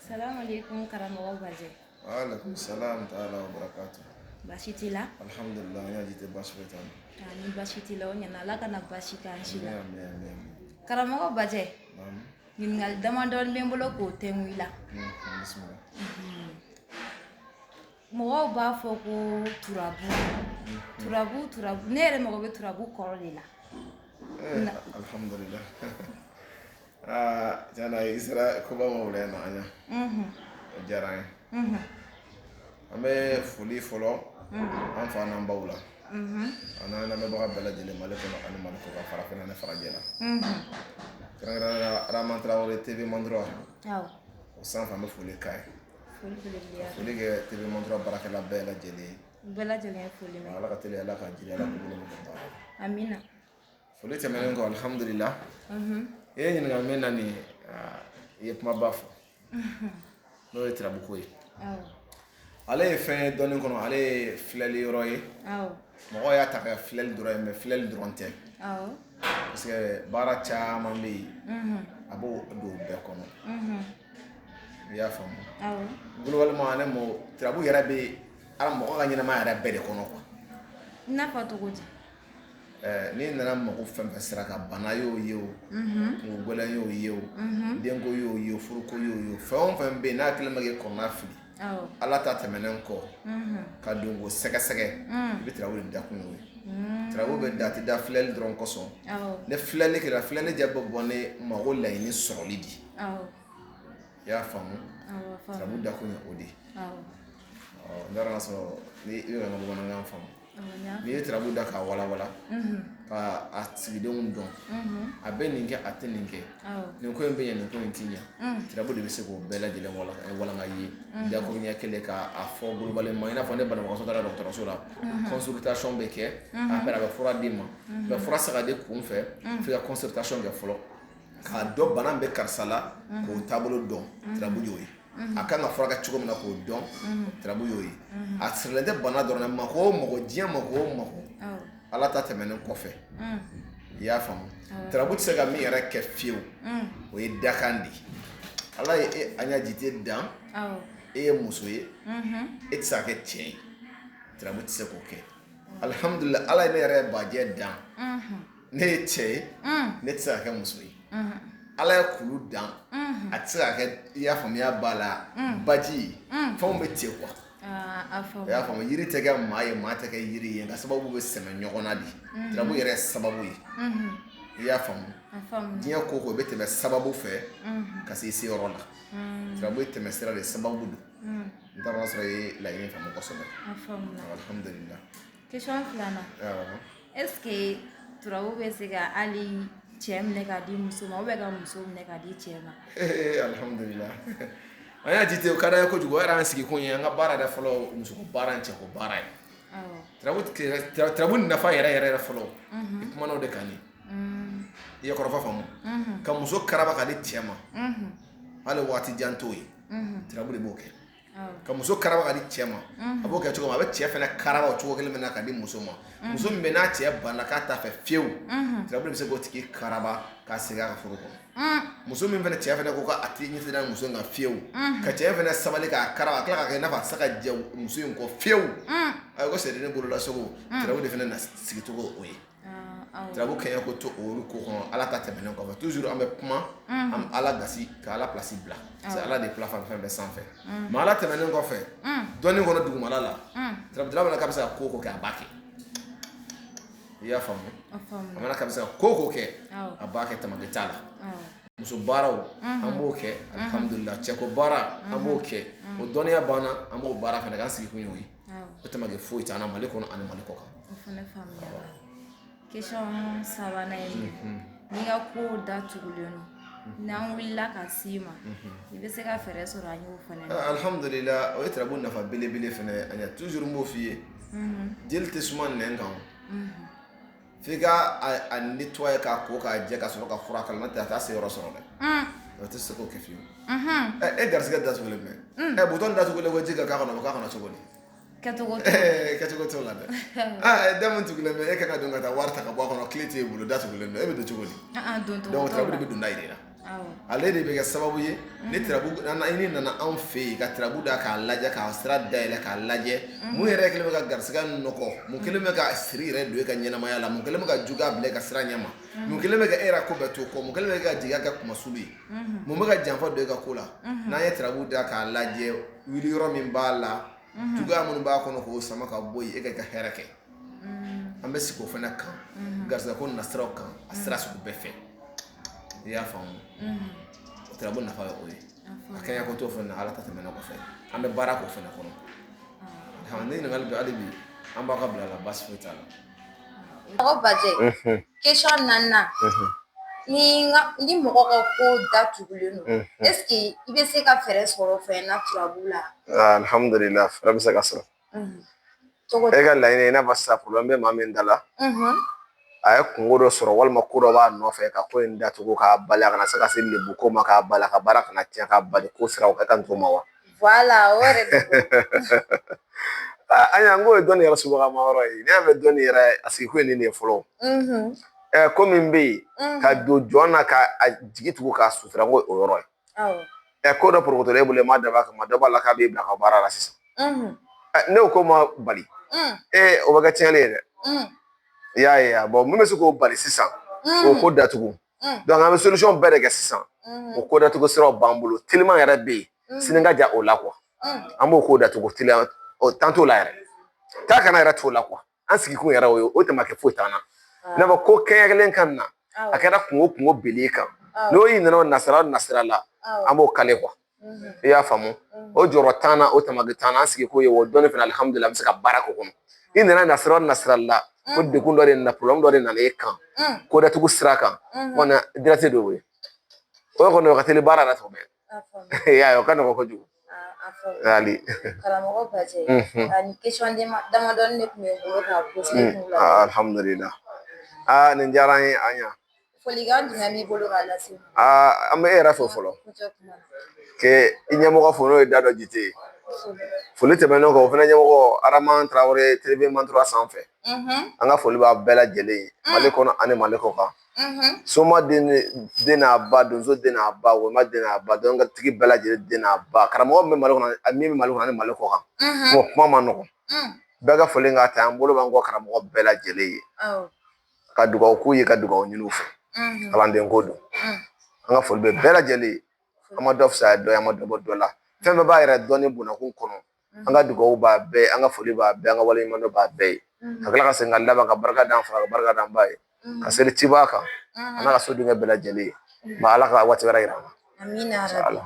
Salam alaikum karamɔgɔ Baje. Alaikum salam ta'ala wa barakatuh. Baasi t'i la? Alhamdulillah, n y'a jite baasi foyi t'an na. Ni baasi t'i la o ɲɛna Ala kana baasi k'an si la. Amin. Karamɔgɔ Baje, Naam. ɲininkali damadɔni bɛ n bolo k'o tɛngu i la. Bismillah. Mɔgɔw b'a fɔ ko turabu. Ne yɛrɛ mago bɛ turabu kɔrɔ de la. Alhamdulillah. Tiɲɛna i sera koba ma wula in na an ɲa. O diyara an ye. An bɛ foli fɔlɔ an fa n'an baw la. An n'an lamɛnbaga bɛɛ lajɛlen Mali kɔnɔ ani Mali kɔ kan farafinna ani farajɛ la. Kɛrɛnkɛrɛnnenya la Rahman Traoré TV Mandroit. O sanfɛ an bɛ foli k'a ye. Foli kɛ TV Mandroit baarakɛla bɛɛ lajɛlen ye. Bɛɛ lajɛlen ye foli mɛn. Ala ka teli Ala ka jiri Ala k'u bolo mɛn baara. Amina. Foli tɛmɛnen kɔ alhamdulillah. I ye ɲininkali min na nin i ye kumaba fɔ n'o ye tirabuko ye. Ale ye fɛn ye dɔɔnin kɔnɔ ale ye filɛli yɔrɔ ye. Mɔgɔw y'a ta ka filɛli dɔrɔn ye mais filɛli dɔrɔn tɛ. Parce que baara caman bɛ yen a b'o don bɛɛ kɔnɔ. I y'a faamu. Globalement ne mo tirabu yɛrɛ bɛ ala mɔgɔ ka ɲɛnamaya yɛrɛ bɛɛ de kɔnɔ quoi. I n'a fɔ cogo di? N'i nana mago fɛn fɛn sira kan bana y'o ye o kungo gɛlɛn y'o ye o denko y'o ye o furuko y'o ye o fɛn o fɛn bɛ yen n'a kelen bɛ kɛ kɔnɔna fili ala ta tɛmɛnen kɔ ka don k'o sɛgɛsɛgɛ i bɛ tirabu de dakun y'o ye tirabu bɛ da ti da filɛli dɔrɔn kosɔn ne filɛli kɛra filɛli jɛ bɛ bɔ ne mago laɲini sɔrɔli di i y'a faamu tirabu dakun ye o de ye n taara n'a sɔrɔ ni i bɛ ka bamanankan faamu n'i ye tirabu da k'a walawala ka a sigidenw dɔn a bɛ nin kɛ a tɛ nin kɛ nin ko in bɛ ɲɛ nin ko in ti ɲɛ tirabu de bɛ se k'o bɛɛ lajɛlen walanga ye dakuruɲɛ kelen k'a fɔ globalement i n'a fɔ ne banabagatɔ taara dɔgɔtɔrɔso la consultation bɛ kɛ après a bɛ fura d'i ma mais fura tɛ se ka di kun fɛ f'i ka consultation kɛ fɔlɔ k'a dɔn bana bɛ karisa la k'o taabolo dɔn tirabu y'o ye a kan ka furakɛ cogo min na k'o dɔn tirabu y'o ye a sirilen tɛ bana dɔrɔn na mako o mako diɲɛ mako o mako ala ta tɛmɛnen kɔfɛ i y'a faamu tirabu tɛ se ka min yɛrɛ kɛ fiyewu o ye dakan de ala ye an y'a jite dan e ye muso ye e tɛ se ka kɛ cɛ ye tirabu tɛ se k'o kɛ alhamdulillah ala ye ne yɛrɛ bajɛ dan ne ye cɛ ye ne tɛ se ka kɛ muso ye ala ye kulu dan a tɛ se ka kɛ i y'a faamuya b'a la baji fɛnw bɛ ten quoi i y'a faamu yiri tɛ kɛ maa ye maa tɛ kɛ yiri ye nka sababu bɛ sɛmɛ ɲɔgɔn na de tirabu yɛrɛ ye sababu ye i y'a faamu diɲɛ ko ko i bɛ tɛmɛ sababu fɛ ka se i seyɔrɔ la tirabu ye tɛmɛ sira de sababu don n taara sɔrɔ i ye laɲini faamu kosɛbɛ alhamdulillah. Question filanan est ce que turabu bɛ se ka hali cɛ minɛ k'a di muso ma ou bien ka muso minɛ k'a di cɛ ma? Alhamdulillah. An y'a jite o ka d'an ye kojugu o yɛrɛ y'an sigi kun ye an ka baara yɛrɛ fɔlɔ musoko baara ni cɛko baara ye. Tirabu nafa yɛrɛ fɔlɔ i kumana o de kan i ye kɔrɔfɔ faamu ka muso karaba k'a di cɛ ma hali waati jan t'o ye tirabu de b'o kɛ ka muso karaba k'a di cɛ ma a b'o kɛ cogo min a bɛ cɛ fɛnɛ karaba o cogo kelen min na k'a di muso ma muso min bɛ n'a cɛ banna k'a t'a fɛ fiyewu tirabu de bɛ se k'o tigi karaba k'a segin a ka furu kɔnɔ muso min fɛnɛ cɛ fɛnɛ ko k'a ti ɲɛsin n'a muso in kan fiyewu ka cɛ fɛnɛ sabali k'a karaba a tila k'a kɛ i n'a fɔ a tɛ se ka jɛ muso in kɔ fiyewu ayi ko sɛdennin bolola sogo tirabu de fɛnɛ na sigi cogo o ye tirabu kɛɲɛ ko to olu ko kɔnɔ ala ta tɛmɛnen kɔfɛ toujours an bɛ kuma an ala gasi ka ala place bila parce que ala de pila fɛn bɛɛ sanfɛ mais ala tɛmɛnen kɔfɛ dɔɔnin kɔnɔ dugumala la tirabu k'a bɛ se ka ko o ko kɛ a b'a kɛ i y'a faamu a mana k'a bɛ se ka ko o ko kɛ a b'a kɛ tamake t'a la muso baaraw an b'o kɛ alhamdulillah cɛko baara an b'o kɛ o dɔnniya banna an b'o baara fɛnɛ k'an sigi kun y'o ye o tamake foyi t'an na Mali kɔnɔ ani Mali kɔ kan. O fɛnɛ faamuyara. Question sabanan ye min n'i ka ko datugulen don n'an wulila ka s'i ma i bɛ se ka fɛɛrɛ sɔrɔ an y'o fɛnɛ na. Alhamdulillah o ye tirabu nafa belebele fɛnɛ an ye toujours n b'o f'i ye jeli tɛ suma nɛn kan f'i ka a nettoyer k'a ko k'a jɛ ka sɔrɔ ka fura k'a la n'o tɛ a t'a se yɔrɔ sɔrɔ dɛ o tɛ se k'o kɛ fiyewu e garisigɛ datugulen bɛ butɔn datugulen ko ji ka k'a kɔnɔ o k'a kɔnɔ cogo di. Kɛcogo t'o la dɛ da min tugulen bɛ e kan ka don ka taa wari ta ka bɔ a kɔnɔ clé t'e bolo datugulen don e bɛ don cogo di donc tirabu de bɛ don da yir'i la ale de bɛ kɛ sababu ye ni tirabu ni nana anw fɛ yen ka tirabu da k'a lajɛ k'a sira dayɛlɛ k'a lajɛ mun yɛrɛ kɛlen bɛ ka garisɛgɛ nɔgɔ mun kɛlen bɛ ka siri yɛrɛ don e ka ɲɛnamaya la mun kɛlen bɛ ka juguya bila e ka sira ɲɛ ma mun kɛlen bɛ ka e yɛrɛ ko bɛɛ to kɔ mun kɛlen bɛ ka jigiya kɛ kumasulu ye mun bɛ ka janfa don e ka ko la n'an ye tirabu da k'a lajɛ wuli yɔrɔ min b'a la juguya minnu b'a kɔnɔ k'o sama ka bɔ yen e ka hɛrɛ kɛ an bɛ sigi o fana kan garisɛgɛ ko nasiraw kan a sira sugu bɛɛ fɛ i y'a faamu tirabu nafa ye o ye a kɛɲɛ ko t'o fana ala ta tɛmɛna kɔfɛ an bɛ baara k'o fana kɔnɔ ne ɲininkali bɛ hali bi an b'a ka bila la baasi foyi t'a la. Mɔgɔ bajɛ question 4nan ni mɔgɔ ka ko datugulen don est-ce que i bɛ se ka fɛɛrɛ sɔrɔ fɛn na turabu la. Alhamdulillah fɛɛrɛ bɛ se ka sɔrɔ. E ka laɲini i n'a fɔ sisan problème bɛ maa min da la a ye kungo dɔ sɔrɔ walima ko dɔ b'a nɔfɛ ka ko in datugu k'a bali a kana se ka se lebu ko ma k'a bali a ka baara kana tiɲɛ k'a bali ko siraw ka taa ma wa. Voilà o yɛrɛ de an y'an ko ye dɔnni yɛrɛ subagama yɔrɔ ye ne y'a mɛn dɔnni yɛrɛ a sigi ko ye nin de ye fɔlɔ ko min bɛ yen ka don jɔn na ka jigi tugu k'a sutura ko o yɔrɔ ye ko dɔ porokotolen bolo i m'a dabɔ a kama dɔ b'a la k'a b'i bila ka baara la sisan ne ko ma bali o bɛ kɛ tiɲɛni ye dɛ i y'a ye min bɛ se k'o bali sisan o ko datugu an bɛ solution bɛɛ de kɛ sisan o ko datugu siraw b'an bolo teliman yɛrɛ bɛ yen sini ka ja o la an b'o ko datugu teliya tan t'o la yɛrɛ k'a kana yɛrɛ t'o la an sigi kun yɛrɛ o ye o tɛmɛ kɛ foyi t'an na i n'a fɔ ko kɛɲɛ kelen kan na a kɛra kungo beli kan n'o y'i nana nasira la an b'o kale i y'a faamu o jɔyɔrɔ t'an na o tɛmɛ t'an na an sigi ko ye o dɔnni fana alihamudulila an bɛ se ka baara k'o kɔnɔ i nana nasira la ko degun dɔ de nana problème dɔ de nana e kan ko datugu sira kan kɔni direct de y'o ye o kɔni o ka teli baara yɛrɛ tɔ bɛɛ y'a ye o ka nɔgɔn kojugu. Karamɔgɔ Bajɛ ani question damadɔni de tun bɛ n bolo k'a poser kun la. Alhamdulillah nin diyara an ye an ɲa. Folikan jumɛn b'i bolo k'a lase. An bɛ e yɛrɛ fo fɔlɔ kɛ i ɲɛmɔgɔ fo n'o ye Dado Jite ye foli tɛmɛnen kɔ o fana ɲɛmɔgɔ Arama Tarawele TV Mantura sanfɛ an ka foli b'a bɛɛ lajɛlen ye Mali kɔnɔ ani Mali kɔ kan Soma den n'a ba Donso den n'a ba Wema den n'a ba dɔnkilitigi bɛɛ lajɛlen den n'a ba karamɔgɔ min bɛ Mali kɔnɔ min bɛ Mali kɔnɔ ani Mali kɔ kan kuma ma nɔgɔn bɛɛ ka foli k'a ta an bolo b'an kɔ karamɔgɔ bɛɛ lajɛlen ye ka dugawu k'u ye ka dugawu ɲini u fɛ kalanden ko don an ka foli bɛ bɛɛ lajɛlen ye an ma dɔ fisaya dɔ ye an ma dɔ bɔ dɔ la fɛn bɛɛ b'a yɛrɛ dɔnni bonnakun kɔnɔ an ka dugawu b'a bɛɛ an ka foli b'a bɛɛ an ka waleɲumandɔn b'a bɛɛ ye ka tila ka segin ka laban ka barika d'an fara ka barika d'an ba ye ka seli cibaa kan a n'a ka so denkɛ bɛɛ lajɛlen ye Ala ka waati wɛrɛ yira an na.